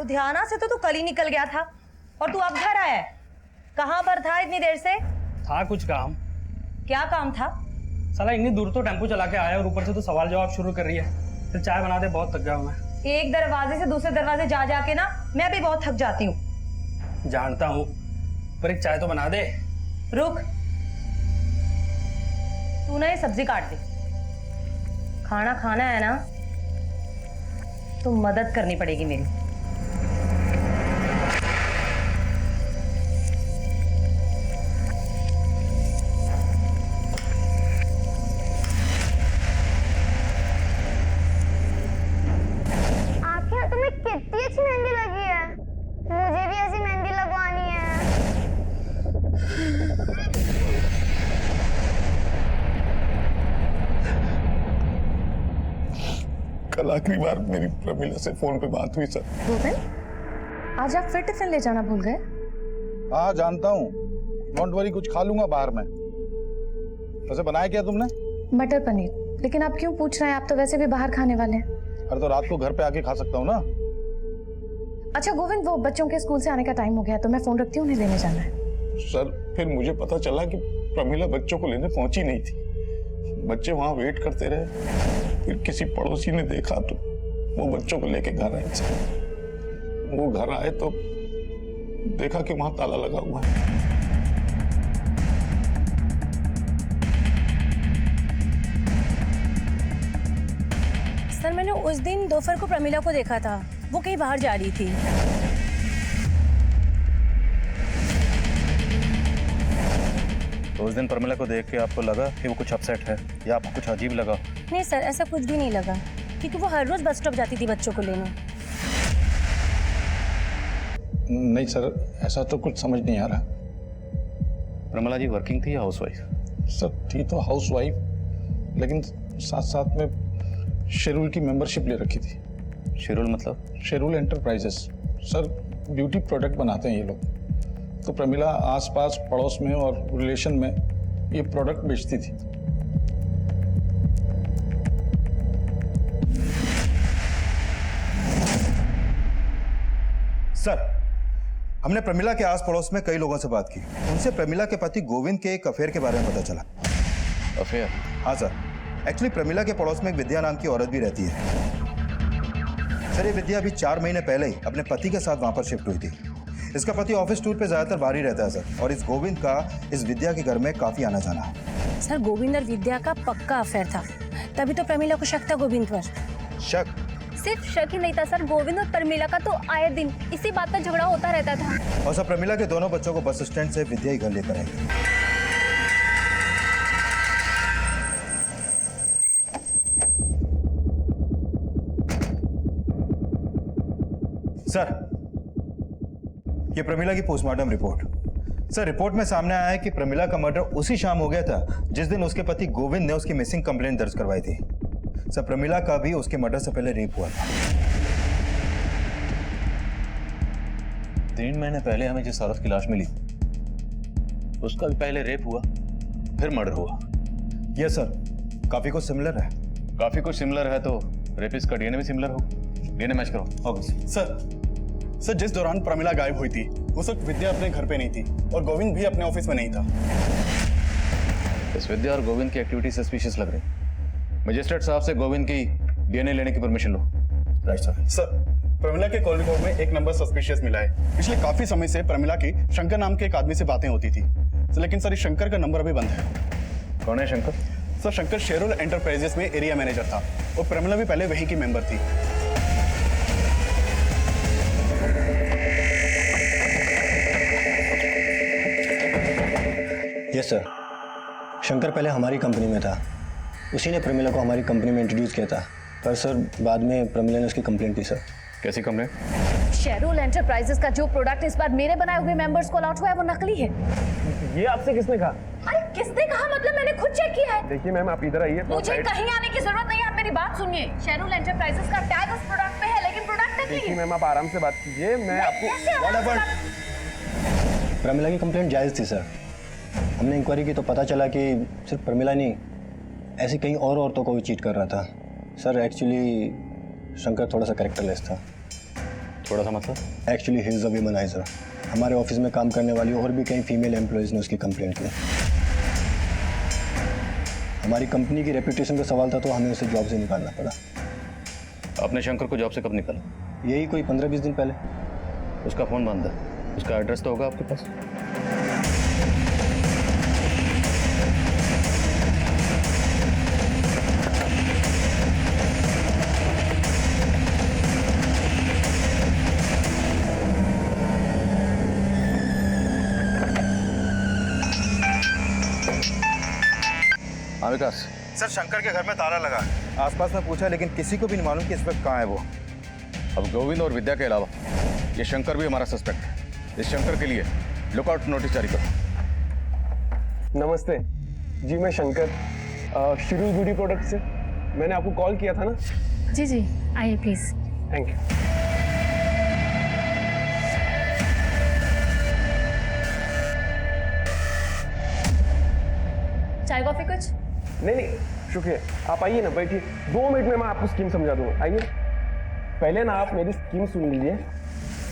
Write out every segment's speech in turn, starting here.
लुधियाना से तो तू कल ही निकल गया था और तू अब घर आया है। कहाँ पर था इतनी देर से? था कुछ काम। क्या काम था? साला इतनी दूर तो टेम्पो चला के आया और ऊपर से तो सवाल जवाब शुरू कर रही है। फिर चाय बना दे, बहुत थक गया हूँ मैं। एक दरवाजे से दूसरे दरवाजे जा जाके ना मैं भी बहुत थक जाती हूँ। जानता हूँ, पर एक चाय तो बना दे। रुक, तू ना ये सब्जी काट दे। खाना खाना है ना तो मदद करनी पड़ेगी मेरी। आखिर तुम्हें कितनी अच्छी मेहंदी लगी है। मुझे भी ऐसी मेहंदी लगवानी है। कल आखिरी बार मेरी प्रमिला से फोन पे बात हुई सर। गोविंद, आज आप फिर टिफिन ले जाना भूल गए? हाँ जानता हूँ, डोंट वरी, कुछ खा लूंगा बाहर में। वैसे बनाया क्या तुमने? मटर पनीर। लेकिन आप क्यों पूछ रहे हैं? आप तो वैसे भी बाहर खाने वाले हैं। अरे तो रात को घर पे आके खा सकता हूँ ना। अच्छा गोविंद, वो बच्चों के स्कूल से आने का टाइम हो गया तो मैं फोन रखती हूँ, उन्हें लेने जाना है। सर फिर मुझे पता चला कि प्रमिला बच्चों को लेने पहुंची नहीं थी। बच्चे वहां वेट करते रहे, फिर किसी पड़ोसी ने देखा तो वो बच्चों को लेके घर आए। वो घर आए तो देखा कि वहां ताला लगा हुआ है। सर मैंने उस दिन दोपहर को प्रमिला को देखा था, वो कहीं बाहर जा रही थी। तो उस दिन प्रमिला को देख के आपको लगा कि वो कुछ अपसेट है या आपको कुछ अजीब लगा? नहीं सर, ऐसा कुछ भी नहीं लगा, क्योंकि वो हर रोज बस स्टॉप जाती थी बच्चों को लेने। नहीं सर, ऐसा तो कुछ समझ नहीं आ रहा। प्रमिला जी वर्किंग थी या हाउसवाइफ? सर थी तो हाउसवाइफ, लेकिन साथ साथ में शेरूल की मेंबरशिप ले रखी थी। शेरूल मतलब? शेरूल एंटरप्राइजेस। सर ब्यूटी प्रोडक्ट बनाते हैं ये लोग। तो प्रमिला आसपास पड़ोस में और रिलेशन में ये प्रोडक्ट बेचती थी। सर, हमने प्रमिला के आस पड़ोस में कई लोगों से बात की। उनसे प्रमिला के पति गोविंद के एक अफेयर के बारे में पता चला। अफेयर? हाँ सर, एक्चुअली प्रमिला के पड़ोस में एक विद्या नाम की औरत भी रहती है। सर ये विद्या अभी 4 महीने पहले ही अपने पति के साथ वहां पर शिफ्ट हुई थी। इसका पति ऑफिस टूर पे ज्यादातर बाहर ही रहता है सर, और इस गोविंद का इस विद्या के घर में काफी आना जाना है। सर गोविंद और विद्या का पक्का अफेयर था, तभी तो प्रमिला को शक था गोविंद पर। शक? सिर्फ शक ही नहीं था सर, गोविंद और प्रमिला का तो आए दिन इसी बात पर झगड़ा होता रहता था। और सर प्रमिला के दोनों बच्चों को बस स्टैंड से विद्या ही घर लेकर आई। सर ये प्रमिला की पोस्टमार्टम रिपोर्ट। सर रिपोर्ट में सामने आया है कि प्रमिला का मर्डर उसी शाम हो गया था जिस दिन उसके पति गोविंद ने उसकी मिसिंग कंप्लेंट दर्ज करवाई थी। सर प्रमिला का भी उसके मर्डर से पहले रेप हुआ था। 3 महीने पहले हमें जिस औरत की लाश मिली उसका भी पहले रेप हुआ, फिर मर्डर हुआ। यस सर, काफी कुछ सिमिलर है। काफी कुछ सिमिलर है तो रेपिस्ट का डीएनए भी सिमिलर हो। डीएनए मैच करो। ओके सर जिस दौरान प्रमिला गायब हुई थी उस वक्त विद्या अपने घर पे नहीं थी और गोविंद भी अपने ऑफिस में नहीं था। इस विद्या और गोविंद की एक्टिविटी सस्पिशियस लग रही। मजिस्ट्रेट साहब से गोविंद की डीएनए लेने की परमिशन लो। Right sir. सर प्रमिला के कॉल रिकॉर्ड में एक नंबर सस्पिशियस मिला है। पिछले काफी समय से प्रमिला की शंकर नाम के एक आदमी से बातें होती थी, लेकिन सर इस शंकर का नंबर अभी बंद है। कौन है शंकर? सर शंकर शेरूल एंटरप्राइजेस में एरिया मैनेजर था और प्रमिला भी पहले वहीं की मेंबर थी। यस सर, शंकर पहले हमारी कंपनी में था। उसी ने प्रमिला को हमारी कंपनी में इंट्रोड्यूस किया था, पर सर बाद में प्रमिला ने उसकी कंप्लेंट की। सर कैसी कंप्लेंट? शेरूल एंटरप्राइजेस का जो प्रोडक्ट इस बार मेरे बनाए हुए मेंबर्स को अलॉट हुआ है वो नकली है। ये आपसे किसने कहा? अरे किसने कहा मतलब? मैंने खुद चेक किया है। देखिए मैम, आप इधर आइए। मुझे कहीं आने की जरूरत नहीं है, आप मेरी बात सुनिए। शेरूल एंटरप्राइजेस का टैग उस प्रोडक्ट पे है, लेकिन प्रोडक्ट नकली है। देखिए मैम, आप आराम से बात कीजिए, मैं आपको प्रमिला की कंप्लेंट जायज़ थी सर। हमने इंक्वायरी की तो पता चला कि सिर्फ प्रमिला नहीं, ऐसी कई और औरतों को भी चीट कर रहा था। सर एक्चुअली शंकर थोड़ा सा कैरेक्टरलेस था। थोड़ा सा मतलब? Actually he is a womaniser. हमारे ऑफिस में काम करने वाली और भी कई फीमेल एम्प्लॉयज़ ने उसकी कंप्लेंट की। हमारी कंपनी की रेपुटेशन का सवाल था तो हमें उसे जॉब से निकालना पड़ा। आपने शंकर को जॉब से कब निकाला? यही कोई 15-20 दिन पहले। उसका फ़ोन बंद है, उसका एड्रेस तो होगा आपके पास? हाँ विकास। सर शंकर के घर में ताला लगा है। आसपास में पूछा लेकिन किसी को भी नहीं मालूम कि इस वक्त कहाँ है वो। अब गोविंद और विद्या के अलावा ये शंकर भी हमारा सस्पेक्ट है। इस शंकर के लिए लुकआउट नोटिस जारी करो। नमस्ते जी, मैं शंकर शिरू ब्यूटी प्रोडक्ट से। मैंने आपको कॉल किया था ना? जी जी, आइए प्लीज। Thank you. चाय कॉफी कुछ? नहीं नहीं शुक्रिया, आप आइए ना, बैठिए। 2 मिनट में मैं आपको स्कीम समझा दूंगा, आइए। पहले ना आप मेरी स्कीम सुन लीजिए,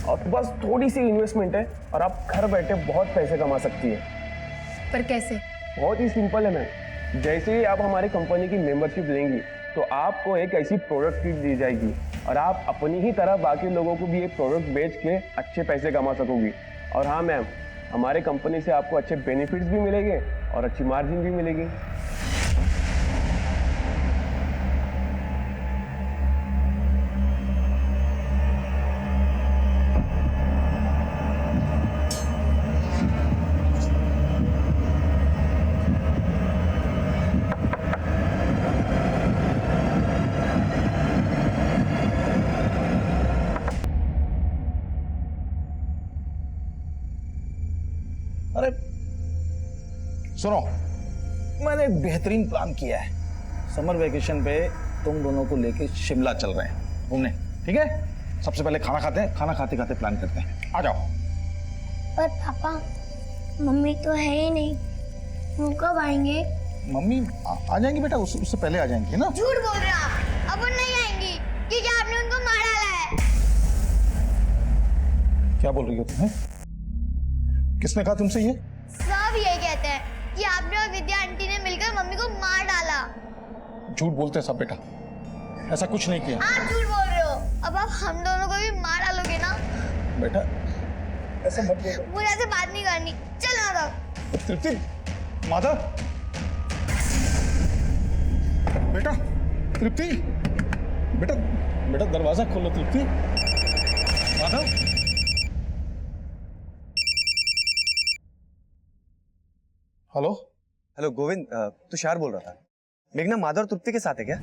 और बस थोड़ी सी इन्वेस्टमेंट है और आप घर बैठे बहुत पैसे कमा सकती है। पर कैसे? बहुत ही सिंपल है मैम। जैसे ही आप हमारी कंपनी की मेंबरशिप लेंगी तो आपको एक ऐसी प्रोडक्ट किट दी जाएगी और आप अपनी ही तरह बाकी लोगों को भी ये प्रोडक्ट बेच के अच्छे पैसे कमा सकोगी। और हाँ मैम, हमारे कंपनी से आपको अच्छे बेनिफिट्स भी मिलेंगे और अच्छी मार्जिन भी मिलेगी। अरे सुनो, मैंने एक बेहतरीन प्लान किया है। समर वेकेशन पे तुम दोनों को लेके शिमला चल रहे हैं घूमने, ठीक है? सबसे पहले खाना खाते हैं, खाना खाते खाते प्लान करते हैं। आ जाओ। पर पापा, मम्मी तो है ही नहीं, वो कब आएंगे? मम्मी आ जाएंगी बेटा, उससे पहले आ जाएंगी ना। झूठ बोल रहे आप, अब वो नहीं आएंगी क्योंकि आपने उनको मार डाला है। क्या बोल रही हो तुम? किसने कहा तुमसे ये? सब यही कहते हैं कि आपने और विद्या आंटी ने मिलकर मम्मी को मार डाला। झूठ बोलते हैं सब बेटा, ऐसा कुछ नहीं किया। आप झूठ बोल रहे हो। अब आप हम दोनों को भी मार डालोगे ना? बेटा ऐसा मत बोलो। मुझे ऐसे बात नहीं करनी। चल माधव। तृप्ति, माधव, बेटा तृप्ति, बेटा बेटा दरवाजा खोलो तृप्ति। माधव, हेलो। हेलो गोविंद, तुषार बोल रहा था। मेघना माधव और तृप्ति के साथ है क्या?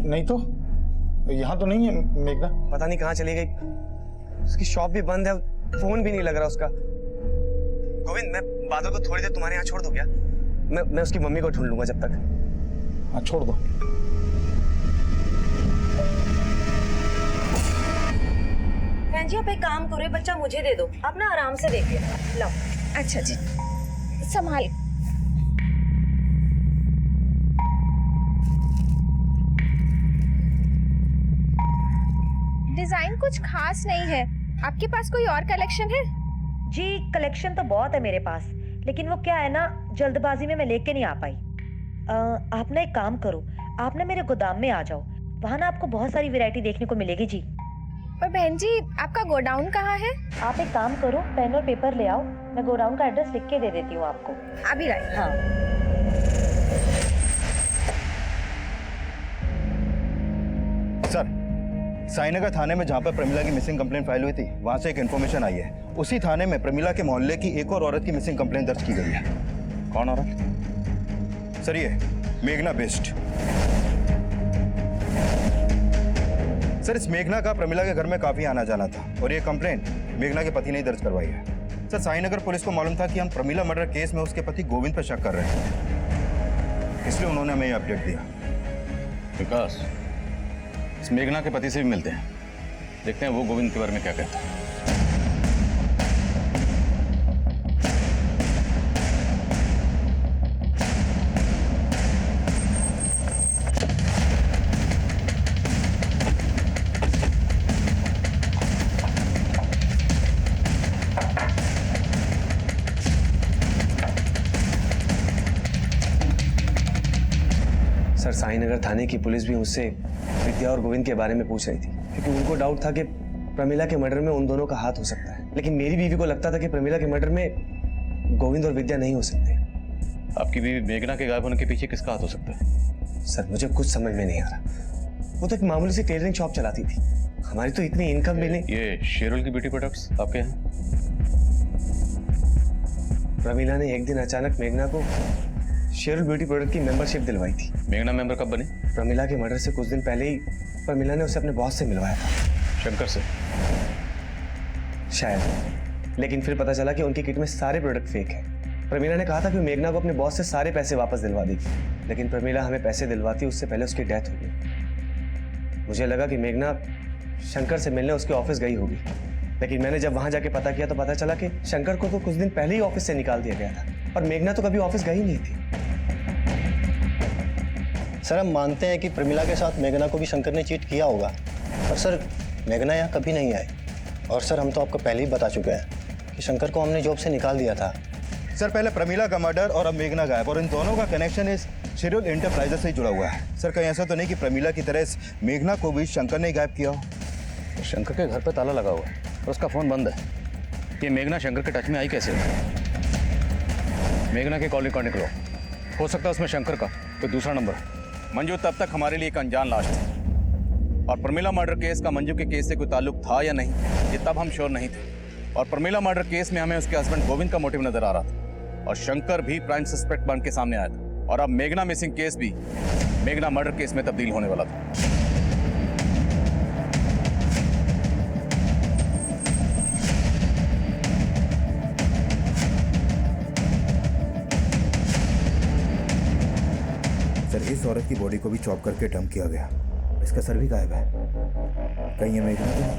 नहीं तो यहाँ तो नहीं है मेघना। पता नहीं कहाँ चली गई। उसकी शॉप भी बंद है, फोन भी नहीं लग रहा उसका। गोविंद, मैं माधव को थोड़ी देर तुम्हारे यहाँ छोड़ दूं क्या? मैं उसकी मम्मी को ढूंढ लूंगा जब तक। हाँ छोड़ दो। बहन जी आप एक काम करो, ये बच्चा मुझे दे दो, आप ना आराम से देखिए। लो। अच्छा जी, संभाल। डिजाइन कुछ खास नहीं है, आपके पास कोई और कलेक्शन है? जी कलेक्शन तो बहुत है मेरे पास, लेकिन वो क्या है ना, जल्दबाजी में मैं लेके नहीं आ पाई। आप ना एक काम करो, आप ना मेरे गोदाम में आ जाओ, वहाँ ना आपको बहुत सारी वैरायटी देखने को मिलेगी जी। पर बहन जी आपका गोडाउन कहाँ है? आप एक काम करो, पेन और पेपर ले आओ, मैं गोडाउन का एड्रेस लिख के दे देती हूँ आपको। अभी राइट। हाँ सर, साईनगर थाने में जहाँ पर प्रमिला की मिसिंग कंप्लेंट फाइल हुई थी, वहाँ से एक इन्फॉर्मेशन आई है। उसी थाने में प्रमिला के मोहल्ले की एक और औरत की मिसिंग कंप्लेंट दर्ज की गई है। कौन औरत? सर ये मेघना बेस्ट। सर इस मेघना का प्रमिला के घर में काफी आना जाना था और ये कंप्लेंट मेघना के पति ने दर्ज करवाई है। सर साईनगर पुलिस को मालूम था कि हम प्रमिला मर्डर केस में उसके पति गोविंद पर शक कर रहे हैं, इसलिए उन्होंने हमें ये अपडेट दिया। विकास, इस मेघना के पति से भी मिलते हैं, देखते हैं वो गोविंद के बारे में क्या कहता है। सर साईनगर थाने की पुलिस भी मुझसे विद्या और गोविंद के बारे में पूछ रही थी, क्योंकि उनको डाउट था कि प्रमिला के मर्डर में उन दोनों का हाथ हो सकता है। लेकिन मेरी बीवी को लगता था कि प्रमिला के मर्डर में गोविंद और विद्या नहीं हो सकते। आपकी बीवी मेघना के गायब होने के पीछे किसका हाथ हो सकता है? सर मुझे कुछ समझ में नहीं आ रहा। वो तो एक मामूली सी टेलरिंग शॉप चलाती थी, हमारी तो इतनी इनकम भी नहीं। ये शेरुल की ब्यूटी प्रोडक्ट्स आपके हैं? प्रमिला ने एक दिन अचानक मेघना को शेरुल ब्यूटी प्रोडक्ट की मेंबरशिप दिलवाई थी। मेघना मेंबर कब बनी? प्रमिला के मर्डर से कुछ दिन पहले ही प्रमिला ने उसे अपने बॉस से मिलवाया था। शंकर से? शायद, लेकिन फिर पता चला कि उनकी किट में सारे प्रोडक्ट फेक हैं। प्रमिला ने कहा था कि मेघना को अपने बॉस से सारे पैसे वापस दिलवा देगी, लेकिन प्रमिला हमें पैसे दिलवाती उससे पहले उसकी डेथ हो गई। मुझे लगा कि मेघना शंकर से मिलने उसके ऑफिस गई होगी, लेकिन मैंने जब वहां जाके पता किया तो पता चला कि शंकर को तो कुछ दिन पहले ही ऑफिस से निकाल दिया गया था और मेघना तो कभी ऑफिस गई नहीं थी। सर हम मानते हैं कि प्रमिला के साथ मेघना को भी शंकर ने चीट किया होगा, पर सर मेघना यहाँ कभी नहीं आई। और सर हम तो आपको पहले ही बता चुके हैं कि शंकर को हमने जॉब से निकाल दिया था। सर पहले प्रमिला का मर्डर और अब मेघना गायब, और इन दोनों का कनेक्शन इस शेरुल एंटरप्राइजेस से ही जुड़ा हुआ है। सर कहीं ऐसा तो नहीं कि प्रमिला की तरह इस मेघना को भी शंकर ने गायब किया हो? शंकर के घर पे ताला लगा हुआ है और उसका फोन बंद है। ये मेघना शंकर के टच में आई कैसे? मेघना के कॉल रिकॉर्ड निकलो, हो सकता है उसमें शंकर का कोई दूसरा नंबर। मंजू तब तक हमारे लिए एक अनजान लाश थी, और प्रमिला मर्डर केस का मंजू के केस से कोई ताल्लुक था या नहीं ये तब हम श्योर नहीं थे। और प्रमिला मर्डर केस में हमें उसके हस्बैंड गोविंद का मोटिव नजर आ रहा था, और शंकर भी प्राइम सस्पेक्ट बन के सामने आया था। और अब मेघना मिसिंग केस भी मेघना मर्डर केस में तब्दील होने वाला था। सर इस औरत की बॉडी को भी चॉप करके डंप किया गया, इसका सर भी गायब है। कहीं ये मेघना तो नहीं?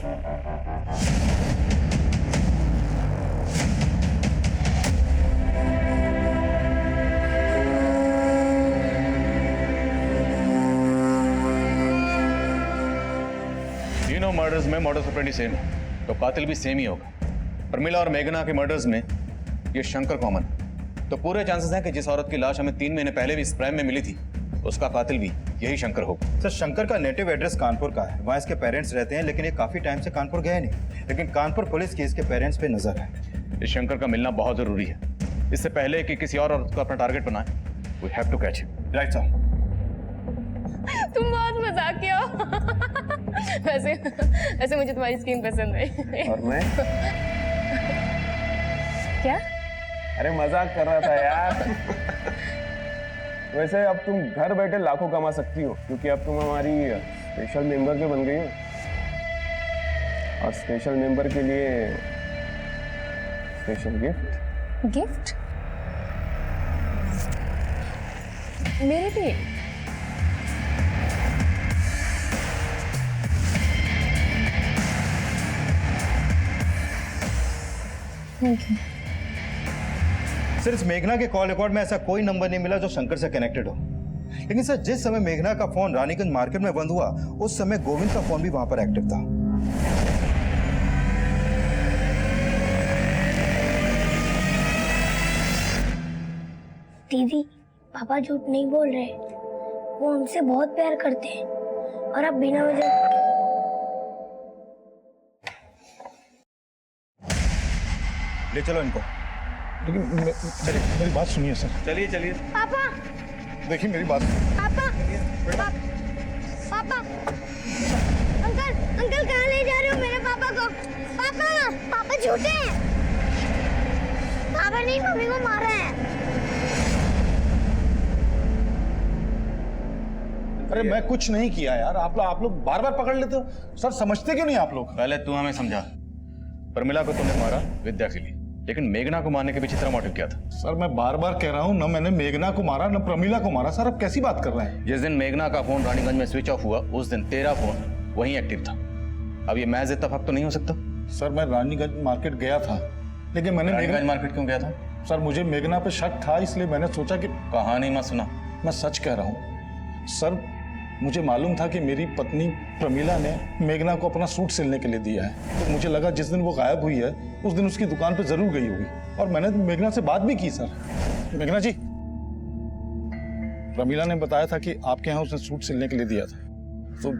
तीनों मर्डर्स में मॉडस ऑपरेंडी सेम है, तो कातिल भी सेम ही होगा। प्रमिला और मेघना के मर्डर्स में ये शंकर कॉमन, तो पूरे चांसेस हैं कि जिस औरत की लाश हमें 3 महीने पहले भी इस प्राइम में मिली थी उसका कातिल भी यही शंकर होगा। सर शंकर का नेटिव एड्रेस कानपुर का है, वहाँ इसके पेरेंट्स रहते हैं, लेकिन ये काफी टाइम से कानपुर गए नहीं। लेकिन कानपुर पुलिस की इसके पेरेंट्स पे नजर है। इस शंकर का मिलना बहुत जरूरी है, इससे पहले कि किसी और औरत को अपना टारगेट बनाए। We have to catch him. Right sir. तुम बहुत मजाकिया हो। वैसे मुझे तुम्हारी स्किन पसंद है। और मैं क्या? अरे मजाक कर रहा था यार। वैसे अब तुम घर बैठे लाखों कमा सकती हो, क्योंकि अब तुम हमारी स्पेशल मेंबर भी बन गई हो, और स्पेशल मेंबर के लिए स्पेशल गिफ्ट। गिफ्ट? मेरे लिए? Thank you. सर इस मेघना के कॉल रिकॉर्ड में ऐसा कोई नंबर नहीं मिला जो शंकर से कनेक्टेड हो। लेकिन सर जिस समय मेघना का फोन रानीगंज मार्केट में बंद हुआ उस समय गोविंद का फोन भी वहां पर एक्टिव था। दीदी पापा झूठ नहीं बोल रहे, वो हमसे बहुत प्यार करते हैं और अब बिना वजह ले चलो इनको। लेकिन मेरी बात सुनिए सर। चलिए चलिए। पापा देखिए मेरी बात। पापा पापा अंकल अंकल कहाँ ले जा रहे हो मेरे पापा को? पापा पापा झूठे हैं। पापा नहीं मम्मी को मारा है। अरे मैं कुछ नहीं किया यार, आप लोग बार बार पकड़ लेते हो। सर समझते क्यों नहीं आप लोग? पहले तू हमें समझा। प्रमिला को तुमने मारा विद्या के लिए, लेकिन मेघना को मारने के पीछे तेरा मोटिव क्या था? सर मैं बार बार कह रहा हूँ, न मैंने मेघना को मारा न प्रमिला को मारा। सर आप कैसी बात कर रहे हैं? जिस दिन मेघना का फोन रानीगंज में स्विच ऑफ हुआ उस दिन तेरा फोन वहीं एक्टिव था। अब ये महज इत्तेफाक तो नहीं हो सकता। सर मैं रानीगंज मार्केट गया था, लेकिन मैंने रानीगंज मार्केट क्यों गया था? सर मुझे मेघना पे शक था, इसलिए मैंने सोचा कि कहानी मत सुना। मैं सच कह रहा हूँ सर। मुझे मालूम था कि मेरी पत्नी प्रमिला ने मेघना को अपना सूट सिलने के लिए दिया है, तो मुझे लगा जिस दिन वो गायब हुई है उस दिन उसकी दुकान पे जरूर गई होगी, और मैंने मेघना से बात भी की। सर मेघना जी, प्रमीला ने बताया था कि आपके यहाँ उसने सूट सिलने के लिए दिया था, तो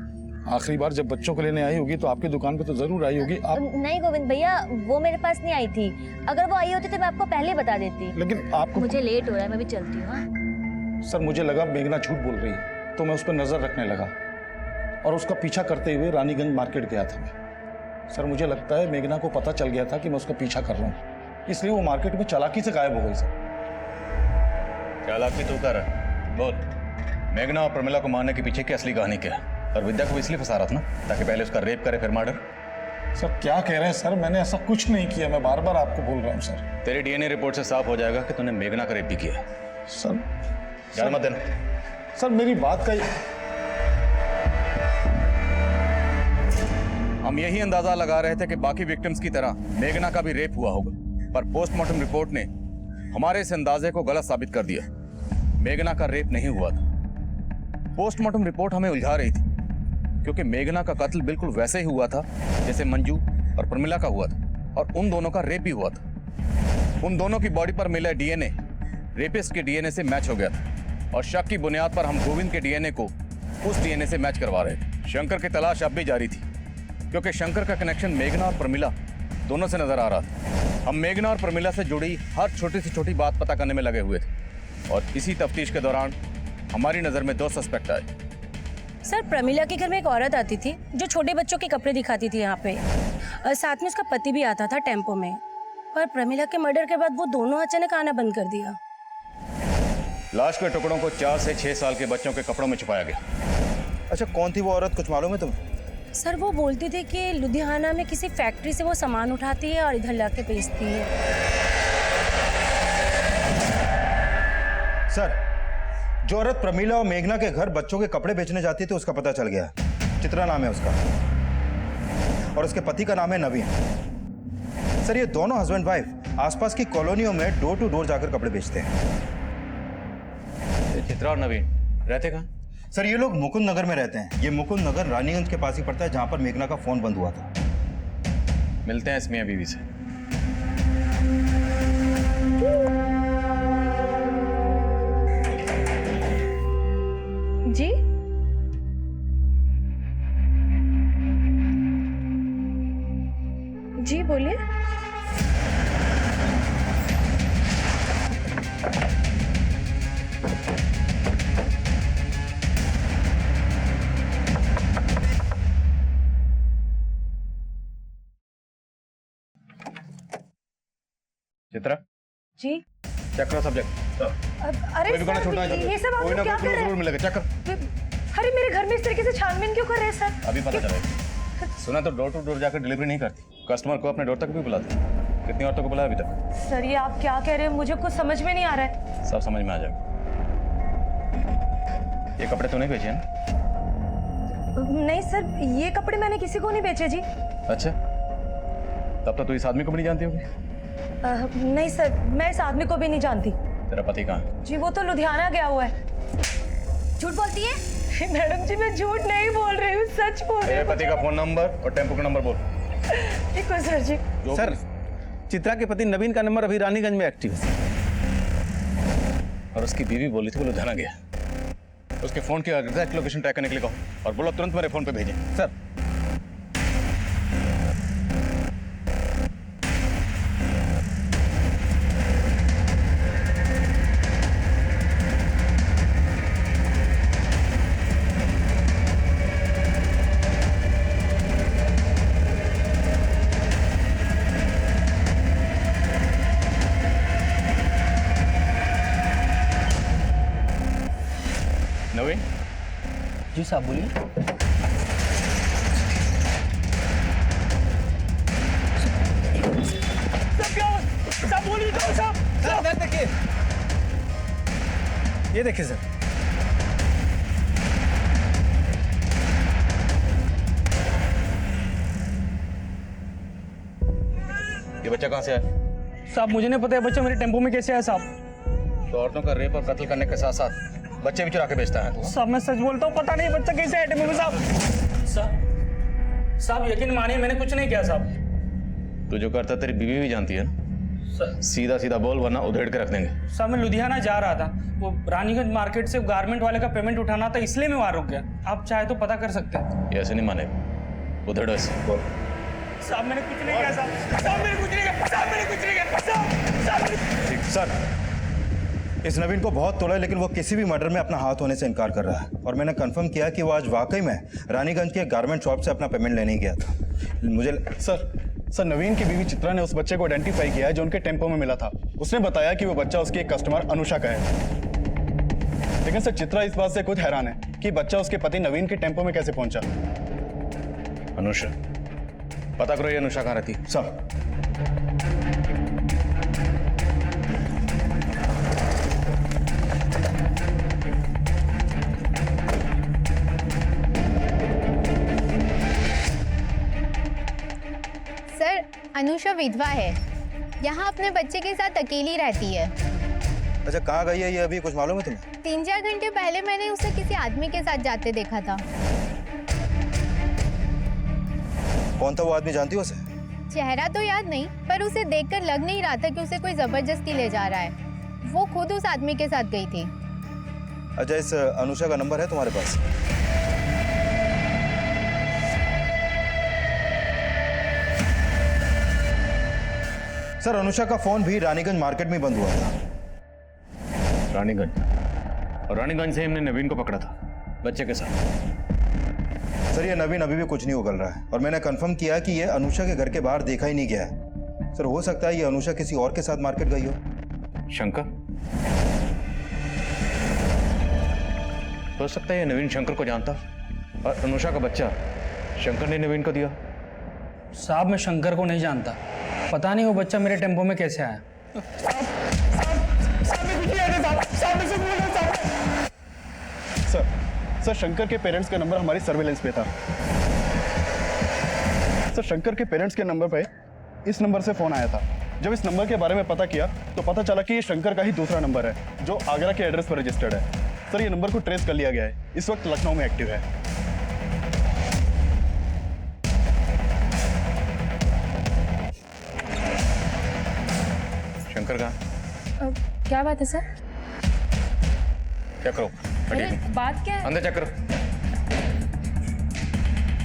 आखिरी बार जब बच्चों को लेने आई होगी तो आपकी दुकान पे तो जरूर आई होगी। आप नहीं गोविंद भैया, वो मेरे पास नहीं आई थी। अगर वो आई होती तो मैं आपको पहले बता देती। लेकिन आपको मुझे लेट हो रहा है, मैं भी चलती हूँ। हाँ? सर मुझे लगा मेघना झूठ बोल रही है, तो मैं उस पर नजर रखने लगा और उसका पीछा करते हुए रानीगंज मार्केट गया था मैं। सर मुझे लगता है मेघना को पता चल गया था कि मैं उसका पीछा कर रहा हूँ, इसलिए वो मार्केट में चालाकी से गायब हो गई। सर चालाकी तू कर, बोल मेघना और प्रमिला को मारने के पीछे की असली कहानी क्या है? और विद्या को इसलिए फंसा रहा था ना ताकि पहले उसका रेप करे फिर मर्डर। सर क्या कह रहे हैं सर, मैंने ऐसा कुछ नहीं किया, मैं बार बार आपको बोल रहा हूँ सर। तेरी डीएनए रिपोर्ट से साफ हो जाएगा कि तूने मेघना का रेप भी किया है। सर ज्यादा मत देना। सर मेरी बात का हम यही अंदाजा लगा रहे थे कि बाकी विक्टिम्स की तरह मेघना का भी रेप हुआ होगा, पर पोस्टमार्टम रिपोर्ट ने हमारे इस अंदाजे को गलत साबित कर दिया। मेघना का रेप नहीं हुआ था। पोस्टमार्टम रिपोर्ट हमें उलझा रही थी क्योंकि मेघना का कत्ल बिल्कुल वैसे ही हुआ था जैसे मंजू और प्रमिला का हुआ था, और उन दोनों का रेप भी हुआ था। उन दोनों की बॉडी पर मिला डीएनए रेपिस्ट के डीएनए से मैच हो गया था, और शक की बुनियाद पर हम गोविंद के डीएनए को उस डीएनए से मैच करवा रहे थे। शंकर की तलाश अब भी जारी थी क्योंकि शंकर का कनेक्शन मेघना और प्रमिला दोनों से नजर आ रहा था। हम मेघना और प्रमिला से जुड़ी हर छोटी से छोटी बात पता करने में लगे हुए थे, और इसी तफ्तीश के दौरान हमारी नजर में 2 सस्पेक्ट आए। सर, प्रमिला के घर में एक औरत आती थी जो छोटे बच्चों के कपड़े दिखाती थी यहाँ पे, और साथ में उसका पति भी आता था टेम्पो में। पर प्रमिला के मर्डर के बाद वो दोनों अचानक आना बंद कर दिया। लाश के टुकड़ों को 4 से 6 साल के बच्चों के कपड़ों में छुपाया गया। अच्छा, कौन थी वो औरत, कुछ मालूम है तुम्हें? सर, वो बोलती थी कि लुधियाना में किसी फैक्ट्री से वो सामान उठाती है और इधर लाके बेचती है। सर, जो औरत प्रमीला और मेघना के घर बच्चों के कपड़े बेचने जाती थी उसका पता चल गया। चित्रा नाम है उसका, और उसके पति का नाम है नवीन। सर, ये दोनों हस्बैंड वाइफ आसपास की कॉलोनियों में डोर टू डोर जाकर कपड़े बेचते हैं। चित्रा और नवीन रहते कहाँ? सर, ये लोग मुकुंद नगर में रहते हैं। ये मुकुंद नगर रानीगंज के पास ही पड़ता है जहां पर मेघना का फोन बंद हुआ था। मिलते हैं इस मियां बीवी से। जी जी बोलिए। चित्रा जी चेक करो सब्जेक्ट। अरे कोई भी गाना छोड़ना है, ये सब आप कोई लोग ना क्या कोई कर रहे जरूर मिलेगा। चेक कर, हैं? अरे मेरे घर में इस तरीके से छानबीन क्यों कर रहे हैं सर? अभी पता चलेगा। सुना तो डोर टू डोर जाकर डिलीवरी नहीं करती, कस्टमर को अपने डोर तक भी बुलाती। कितनी औरतों को बुलाया अभी तक? सर, ये आप क्या कह रहे हैं? मुझे कुछ समझ में नहीं आ रहा है। सब समझ में आ जाएगा। ये कपड़े तो नहीं बेचे हैं? नहीं सर, ये कपड़े मैंने किसी को नहीं बेचे जी। अच्छा, तब तो तू इस आदमी को भी नहीं जानती होगी। नहीं सर, मैं इस आदमी को भी नहीं जानती। तेरा पति कहाँ है? जी वो तो लुधियाना गया हुआ है। झूठ बोलती है? मैडम जी, मैं झूठ नहीं बोल रही हूँ, सच बोल रही तेरे हूँ। पति का फोन नंबर और टेम्पो का नंबर बोल। ठीक है सर जी। सर, चित्रा के पति नवीन का नंबर अभी रानीगंज में एक्टिव है। और उसकी बीवी बोली थी वो लुधियाना गया। उसके फोन की एग्जैक्ट लोकेशन ट्रैक करने के लिए कहो और बोलो तुरंत मेरे फोन पे भेजें। सर, नवीन। जी साहब बोलिए। सर देखिए, ये देखिए सर। ये बच्चा कहाँ से आया? साहब मुझे नहीं पता है बच्चा मेरे टेम्पो में कैसे आया साहब। तो औरतों का रेप और कत्ल करने के साथ साथ बच्चे भी चुरा के बेचता है। साहब मैं सच बोलता हूँ, पता नहीं बच्चा कैसे आया टेम्पो में साहब। साहब यकीन मानिए मैंने कुछ नहीं किया साहब। तू जो करता तेरी बीवी भी जानती है ना? सीधा सीधा बोल वरना उधेड़ के रख देंगे। सर मैं लुधियाना जा रहा था, वो रानीगंज मार्केट से गारमेंट वाले का पेमेंट उठाना था, इसलिए मैं वहाँ रुक गया। आप चाहे तो पता कर सकते हैं। ये ऐसे नहीं मानेगा, उधेड़ ऐसे बोल। साहब मैंने कुछ नहीं किया साहब, साहब मैंने कुछ नहीं किया, साहब मैंने कुछ नहीं किया, साहब। सर, इस नवीन को बहुत तोड़ा है, लेकिन वो किसी भी मर्डर में अपना हाथ होने से इनकार कर रहा है। और मैंने कंफर्म किया कि वो आज वाकई में रानीगंज के गारमेंट शॉप से अपना पेमेंट लेने ही गया था। मुझे सर नवीन की बीवी चित्रा ने उस बच्चे को आइडेंटिफाई किया है जो उनके टेम्पो में मिला था। उसने बताया कि वो बच्चा उसकी एक कस्टमर अनुषा का है। लेकिन सर चित्रा इस बात से खुद हैरान है कि बच्चा उसके पति नवीन के टेम्पो में कैसे पहुंचा। अनुषा, पता करो ये अनुषा कहाँ रहती है। सर, सर अनुषा विधवा है, यहाँ अपने बच्चे के साथ अकेली रहती है। अच्छा कहाँ गई है ये, अभी कुछ मालूम है तुम्हें? 3-4 घंटे पहले मैंने उसे किसी आदमी के साथ जाते देखा था। कौन था वो आदमी, जानती हो उसे? चेहरा तो याद नहीं, पर उसे देखकर लग नहीं रहा था कि उसे कोई जबरदस्ती ले जा रहा है। वो खुद उस आदमी के साथ गई थी। अच्छा, इस अनुषा का नंबर है तुम्हारे पास? सर, अनुषा का फोन भी रानीगंज मार्केट में बंद हुआ था। रानीगंज, और रानीगंज से हमने नवीन को पकड़ा था बच्चे के साथ। सर, ये नवीन अभी भी कुछ नहीं उगल रहा है और मैंने कंफर्म किया कि ये अनुषा के घर के बाहर देखा ही नहीं गया है। सर, हो सकता है ये अनुषा किसी और के साथ मार्केट गई हो। शंकर, हो सकता है ये नवीन शंकर को जानता और अनुषा का बच्चा शंकर ने नवीन को दिया। साहब मैं शंकर को नहीं जानता, पता नहीं वो बच्चा मेरे टेम्पो में कैसे आया। सर शंकर के पेरेंट्स का नंबर हमारी सर्वेलेंस पे था। सर शंकर के पेरेंट्स के नंबर पे इस नंबर से फोन आया था। जब इस नंबर के बारे में पता किया तो पता चला कि ये शंकर का ही दूसरा नंबर है जो आगरा के एड्रेस पर रजिस्टर्ड है। सर ये नंबर को ट्रेस कर लिया गया है, इस वक्त लखनऊ में एक्टिव है। शंकर कहाँ? क्या बात है सर? चेक करो। अरे बात क्या है? अंदर चेक करो,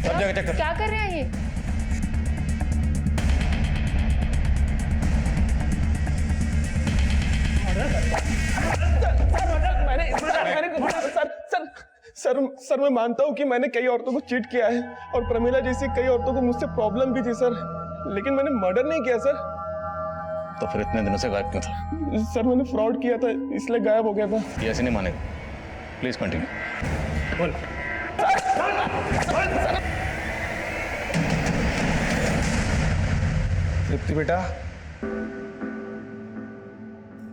सब जगह चेक करो। क्या कर रहे हैं ये? सर मैं मानता हूँ कि मैंने कई औरतों को चीट किया है और प्रमिला जैसी कई औरतों को मुझसे प्रॉब्लम भी थी सर, लेकिन मैंने मर्डर नहीं किया सर। तो फिर इतने दिनों से गायब क्यों था? सर मैंने फ्रॉड किया था इसलिए गायब हो गया था। ये ऐसे नहीं मानेगा, प्लीज कंटिन्यू। बोल। तृप्ति बेटा,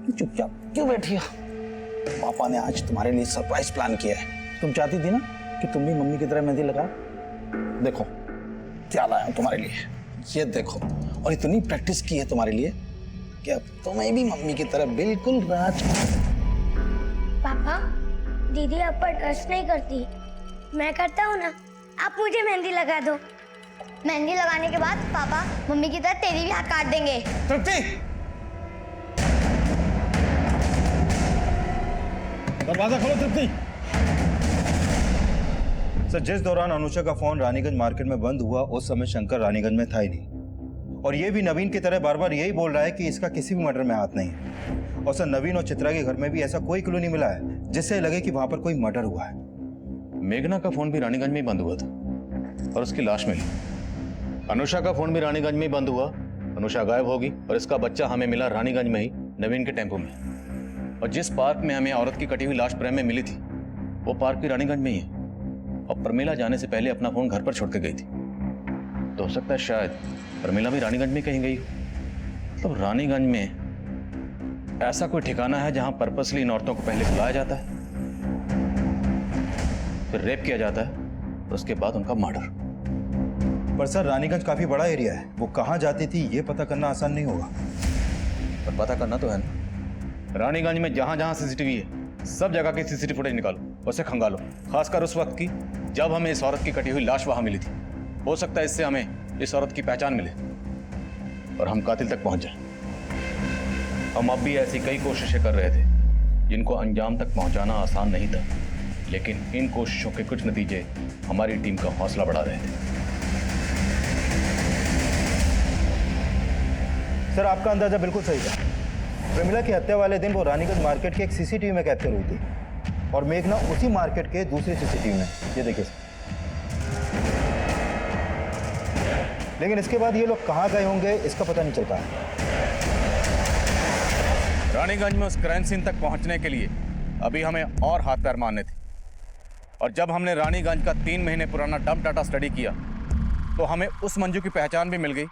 चुपचाप क्यों बैठी हो? पापा ने आज तुम्हारे लिए सरप्राइज प्लान किया है। तुम चाहती थी ना कि तुम भी मम्मी की तरह मेहंदी लगाओ। देखो क्या लाया हूं तुम्हारे लिए, ये देखो। और इतनी प्रैक्टिस की है तुम्हारे लिए कि अब तुम्हें भी मम्मी की तरह बिल्कुल राज। पापा, दीदी आप पर ट्रस्ट नहीं करती। मैं करता हूँ ना, आप मुझे मेहंदी लगा दो। मेहंदी लगाने के बाद पापा मम्मी की तरह तेरी भी हाथ काट देंगे। तृप्ति, दरवाजा खोलो तृप्ति। सर, जिस दौरान अनुषा का फोन रानीगंज मार्केट में बंद हुआ उस समय शंकर रानीगंज में था ही नहीं। और ये भी नवीन की तरह बार बार यही बोल रहा है कि इसका किसी भी मर्डर में हाथ नहीं है। और सर, नवीन और चित्रा के घर में भी ऐसा कोई क्लू नहीं मिला है जिससे लगे कि वहां पर कोई मर्डर हुआ है। मेघना का फोन भी रानीगंज में ही बंद हुआ था और उसकी लाश मिली। अनुषा का फोन भी रानीगंज में ही बंद हुआ, अनुषा गायब होगी और इसका बच्चा हमें मिला रानीगंज में ही नवीन के टेम्पो में। और जिस पार्क में हमें औरत की कटी हुई लाश प्रेम में मिली थी वो पार्क भी रानीगंज में ही है। और प्रमिला जाने से पहले अपना फोन घर पर छोड़ के गई थी, तो हो सकता है शायद प्रमिला भी रानीगंज में कहीं गई हो। तो रानीगंज में ऐसा कोई ठिकाना है जहां पर्पसली इन औरतों को पहले बुलाया जाता है, फिर रेप किया जाता है और उसके बाद उनका मर्डर। पर सर, रानीगंज काफी बड़ा एरिया है, वो कहाँ जाती थी ये पता करना आसान नहीं होगा। पर पता करना तो है ना। रानीगंज में जहां जहां सीसीटीवी है सब जगह की सीसीटीवी फुटेज निकालो, उसे खंगालो, खासकर उस वक्त की जब हमें इस औरत की कटी हुई लाश वहां मिली थी। हो सकता है इससे हमें इस औरत की पहचान मिले और हम कातिल तक पहुंच जाएं। हम अब भी ऐसी कई कोशिशें कर रहे थे जिनको अंजाम तक पहुंचाना आसान नहीं था, लेकिन इन कोशिशों के कुछ नतीजे हमारी टीम का हौसला बढ़ा रहे थे। सर, आपका अंदाजा बिल्कुल सही था। प्रमिला की हत्या वाले दिन वो रानीगंज मार्केट के एक सीसीटीवी में कैप्चर हुई थी और मेघना उसी मार्केट के दूसरे सीसीटीवी में। ये देखिए सर। लेकिन इसके बाद ये लोग कहाँ गए होंगे इसका पता नहीं चल पाया। रानीगंज में उस क्राइम सीन तक पहुंचने के लिए अभी हमें और हाथ पैर मारने थे, और जब हमने रानीगंज का 3 महीने पुराना डंप डाटा स्टडी किया तो हमें उस मंजू की पहचान भी मिल गई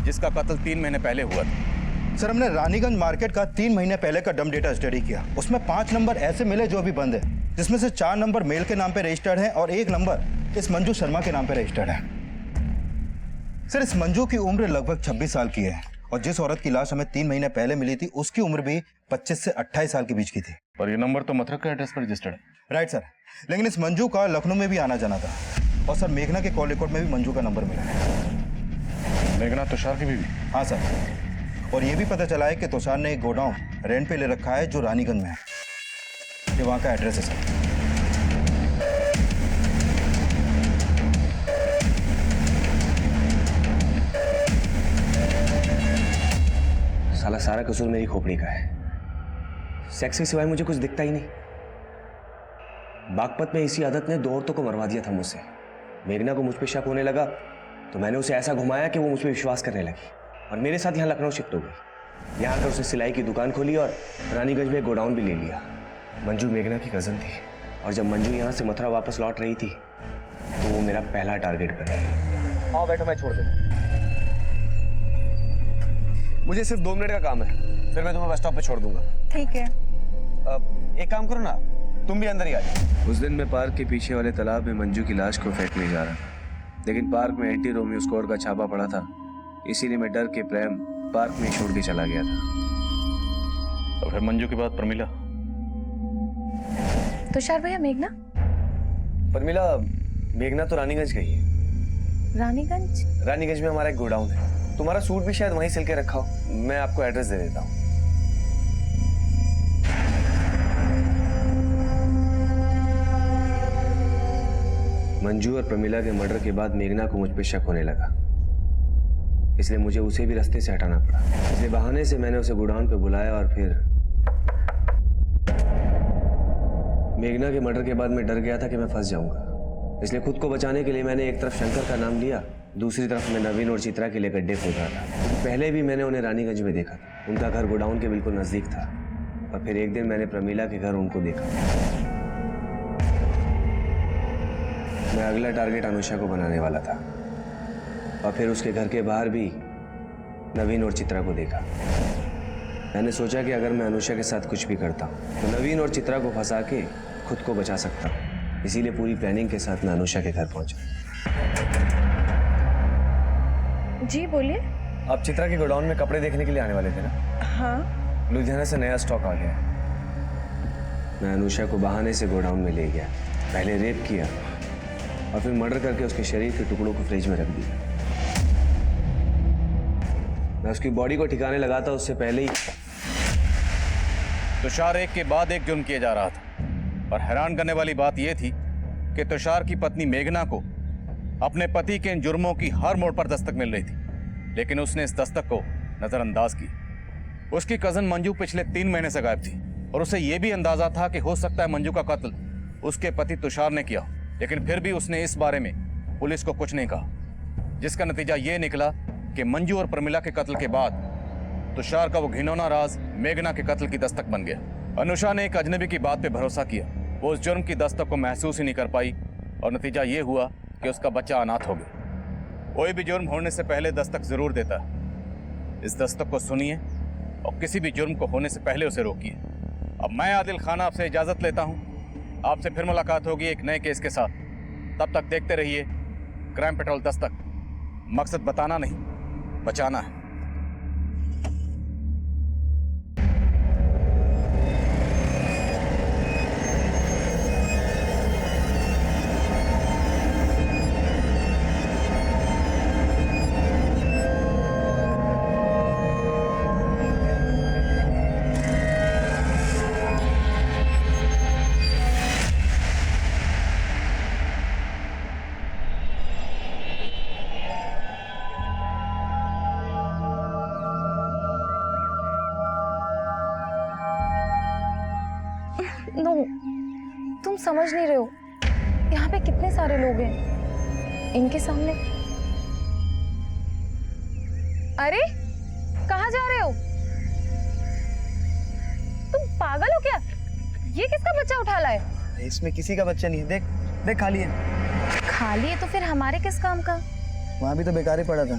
जिसका कत्ल 3 महीने पहले हुआ था। सर, हमने रानीगंज मार्केट का 3 महीने पहले का डंप डेटा स्टडी किया। उसमें 5 नंबर ऐसे मिले जो अभी बंद है, जिसमें से 4 नंबर मेल के नाम पे रजिस्टर्ड है और 1 नंबर इस मंजू शर्मा के नाम पे रजिस्टर्ड है। सर, इस मंजू की उम्र लगभग 26 साल की है और जिस औरत की लाश हमें 3 महीने पहले मिली थी उसकी उम्र भी 25 से 28 साल के बीच की थी। और ये नंबर तो मथुरा के एड्रेस पर रजिस्टर्ड है। राइट सर, लेकिन इस मंजू का लखनऊ में भी आना जाना था और सर मेघना के कॉल रिकॉर्ड में भी मंजू का नंबर मिला है। मेघना तुषार की बीवी? हाँ सर, और ये भी पता चला है कि तुषार ने एक गोडाउन रेंट पे ले रखा है जो रानीगंज में है। ये वहाँ का एड्रेस है सर। साला सारा कसूर मेरी खोपड़ी का है। सेक्स के सिवाय मुझे कुछ दिखता ही नहीं। बागपत में इसी आदत ने 2 औरतों को मरवा दिया था मुझसे। मेघना को मुझ पे शक होने लगा तो मैंने उसे ऐसा घुमाया कि वो मुझ पे विश्वास करने लगी और मेरे साथ यहाँ लखनऊ शिफ्ट हो गई। यहाँ आकर उसने सिलाई की दुकान खोली और रानीगंज में एक गोडाउन भी ले लिया। मंजू मेघना की कजन थी और जब मंजू यहाँ से मथुरा वापस लौट रही थी तो वो मेरा पहला टारगेट बनी। आओ बैठो, मैं छोड़ दूँ। मुझे सिर्फ 2 मिनट का काम है, फिर मैं तुम्हें बस स्टॉप पे छोड़ दूंगा। ठीक है। एक काम करो ना, तुम भी अंदर ही आ जाओ। उस दिन मैं पार्क के पीछे वाले तालाब में मंजू की लाश को फेंकने जा रहा था, लेकिन पार्क में एंटी रोमियो स्क्वाड का छापा पड़ा था, इसीलिए मैं डर के प्रेम पार्क में छोड़ के चला गया था। तो फिर मंजू के बाद प्रमिला? तुषार भैया, मेघना? प्रमिला, मेघना तो रानीगंज गई है। रानीगंज? रानीगंज में हमारा एक गोडाउन है, तुम्हारा सूट भी शायद वहीं सिल के रखा हो। मैं आपको एड्रेस दे देता हूँ। मंजू और प्रमिला के मर्डर के बाद मेघना को मुझ पे शक होने लगा, इसलिए मुझे उसे भी रास्ते से हटाना पड़ा। इसलिए बहाने से मैंने उसे गोडाउन पे बुलाया और फिर मेघना के मर्डर के बाद मैं डर गया था कि मैं फंस जाऊंगा, इसलिए खुद को बचाने के लिए मैंने एक तरफ शंकर का नाम लिया, दूसरी तरफ मैं नवीन और चित्रा के लिए गड्ढे खोद रहा था। पहले भी मैंने उन्हें रानीगंज में देखा था, उनका घर गोडाउन के बिल्कुल नजदीक था, और फिर एक दिन मैंने प्रमिला के घर उनको देखा। मैं अगला टारगेट अनुषा को बनाने वाला था, और फिर उसके घर के बाहर भी नवीन और चित्रा को देखा। मैंने सोचा कि अगर मैं अनुषा के साथ कुछ भी करता हूँ तो नवीन और चित्रा को फंसा के खुद को बचा सकता हूँ, इसीलिए पूरी प्लानिंग के साथ मैं अनुषा के घर पहुंचा। जी बोलिए। आप चित्रा के गोडाउन में कपड़े देखने के लिए आने वाले थे ना? हाँ। लुधियाना से नया स्टॉक आ गया। मैं अनुषा को बहाने से गोडाउन में ले गया, पहले रेप किया और फिर मर्डर करके उसके शरीर के टुकड़ों को फ्रिज में रख दिया। मैं उसकी बॉडी को ठिकाने लगाता उससे पहले ही तुषार एक के बाद एक जुर्म किए जा रहा था, और हैरान करने वाली बात यह थी कि तुषार की पत्नी मेघना को अपने पति के इन जुर्मों की हर मोड़ पर दस्तक मिल रही थी, लेकिन उसने इस दस्तक को नजरअंदाज किया। उसकी कजन मंजू पिछले 3 महीने से गायब थी और उसे यह भी अंदाजा था कि हो सकता है मंजू का कत्ल उसके पति तुषार ने किया, लेकिन फिर भी उसने इस बारे में पुलिस को कुछ नहीं कहा, जिसका नतीजा ये निकला कि मंजू और प्रमिला के कत्ल के बाद तुषार का वो घिनौना राज मेघना के कत्ल की दस्तक बन गया। अनुषा ने एक अजनबी की बात पे भरोसा किया, वो उस जुर्म की दस्तक को महसूस ही नहीं कर पाई और नतीजा ये हुआ कि उसका बच्चा अनाथ हो गया। कोई भी जुर्म होने से पहले दस्तक जरूर देता है। इस दस्तक को सुनिए और किसी भी जुर्म को होने से पहले उसे रोकिए। अब मैं आदिल खान आपसे इजाजत लेता हूँ, आपसे फिर मुलाकात होगी एक नए केस के साथ। तब तक देखते रहिए क्राइम पेट्रोल दस्तक। मकसद बताना नहीं, बचाना है। तुम समझ नहीं रहे हो, यहाँ पे कितने सारे लोग हैं, इनके सामने। अरे कहाँ जा रहे हो? तुम पागल हो क्या? ये किसका बच्चा उठा लाए? इसमें किसी का बच्चा नहीं है, देख देख खाली है। खाली है तो फिर हमारे किस काम का? वहाँ भी तो बेकार ही पड़ा था,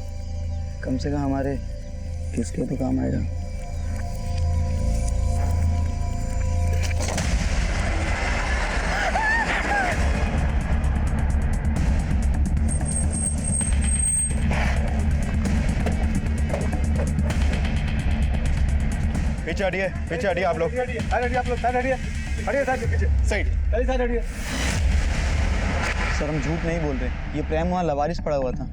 कम से कम हमारे किसके तो काम आएगा। पीछे हटिए आप लोग। सर हम झूठ नहीं बोल रहे, ये प्रेम वहाँ लवारिस पड़ा हुआ था।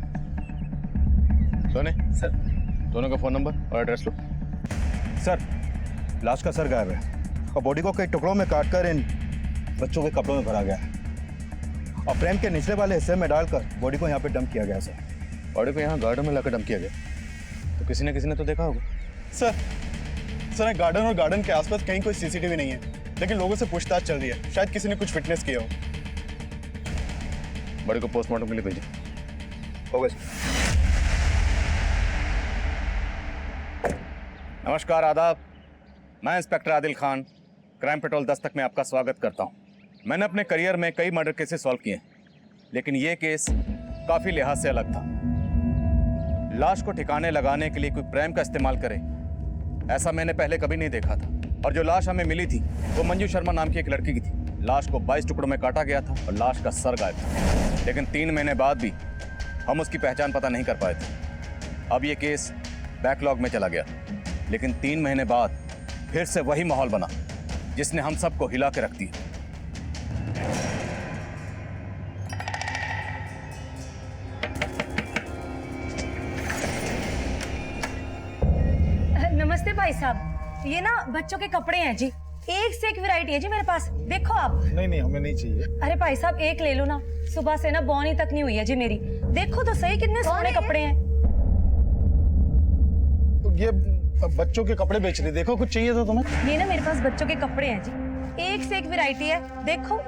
सोने सर, दोनों का फोन नंबर और एड्रेस लो। सर, लाश का सर गायब है और बॉडी को कई टुकड़ों में काटकर इन बच्चों के कपड़ों में भरा गया है और फ्रेम के निचले वाले हिस्से में डालकर बॉडी को यहाँ पे डंप किया गया सर। बॉडी को यहाँ गार्डन में लाकर डंप किया गया, तो किसी ने तो देखा होगा। सर गार्डन और गार्डन के आसपास कहीं कोई सीसीटीवी नहीं है, लेकिन लोगों से पूछताछ चल रही है, शायद किसी ने कुछ फिटनेस किया हो। बॉडी को पोस्टमार्टम के लिए भेजिए। हो गए। नमस्कार, आदाब। मैं inspector Adil Khan, crime petrol Dastak में आपका स्वागत करता हूं। मैंने अपने करियर में कई मर्डर केसेस सॉल्व किए हैं, लेकिन ये केस काफ़ी लिहाज से अलग था। लाश को ठिकाने लगाने के लिए कोई प्रेम का इस्तेमाल करे, ऐसा मैंने पहले कभी नहीं देखा था। और जो लाश हमें मिली थी वो मंजू शर्मा नाम की एक लड़की की थी। लाश को 22 टुकड़ों में काटा गया था और लाश का सर गायब था, लेकिन 3 महीने बाद भी हम उसकी पहचान पता नहीं कर पाए थे। अब ये केस बैकलॉग में चला गया, लेकिन 3 महीने बाद फिर से वही माहौल बना जिसने हम सबको हिला के रख दिया। नमस्ते भाई साहब, ये ना बच्चों के कपड़े हैं जी, एक से एक वैरायटी है जी मेरे पास, देखो आप। नहीं हमें नहीं चाहिए। अरे भाई साहब एक ले लो ना, सुबह से ना बौनी तक नहीं हुई है जी मेरी, देखो तो सही कितने सोने कपड़े हैं। ये बच्चों के कपड़े बेच रही, देखो कुछ चाहिए था तुम्हें? ये ना मेरे पास बच्चों के कपड़े हैं जी, एक से एक वैरायटी है, देखो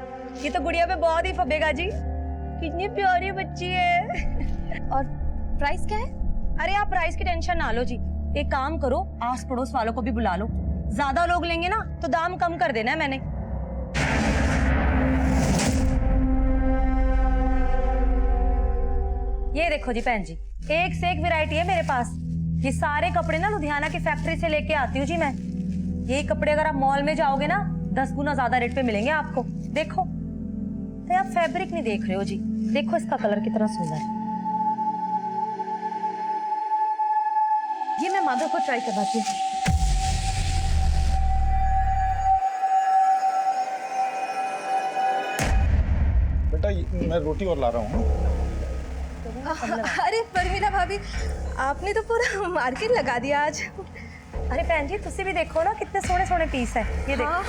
ये तो गुड़िया पे बहुत ही फबेगा जी, कितनी प्यारी बच्ची है। और प्राइस क्या है? अरे आप प्राइस की टेंशन ना लो जी, एक काम करो आस पड़ोस वालों को भी बुला लो, ज्यादा लोग लेंगे ना तो दाम कम कर देना है मैंने। ये देखो जी बहन जी, एक से एक वैरायटी है मेरे पास। ये सारे कपड़े ना लुधियाना की फैक्ट्री से लेके आती हूँ जी मैं। ये कपड़े अगर आप मॉल में जाओगे ना 10 गुना ज्यादा रेट पे मिलेंगे आपको। देखो तो आप फैब्रिक नहीं देख रहे हो जी, देखो इसका कलर कितना सुंदर है। ये मैं माधव को ट्राई करवाती हूँ। बेटा मैं रोटी और ला रहा हूँ। अरे परमीला भाभी, आपने तो पूरा मार्केट लगा दिया आज। अरे बहन जी तुसी भी देखो ना कितने सोने सोने पीस है, ये देखो।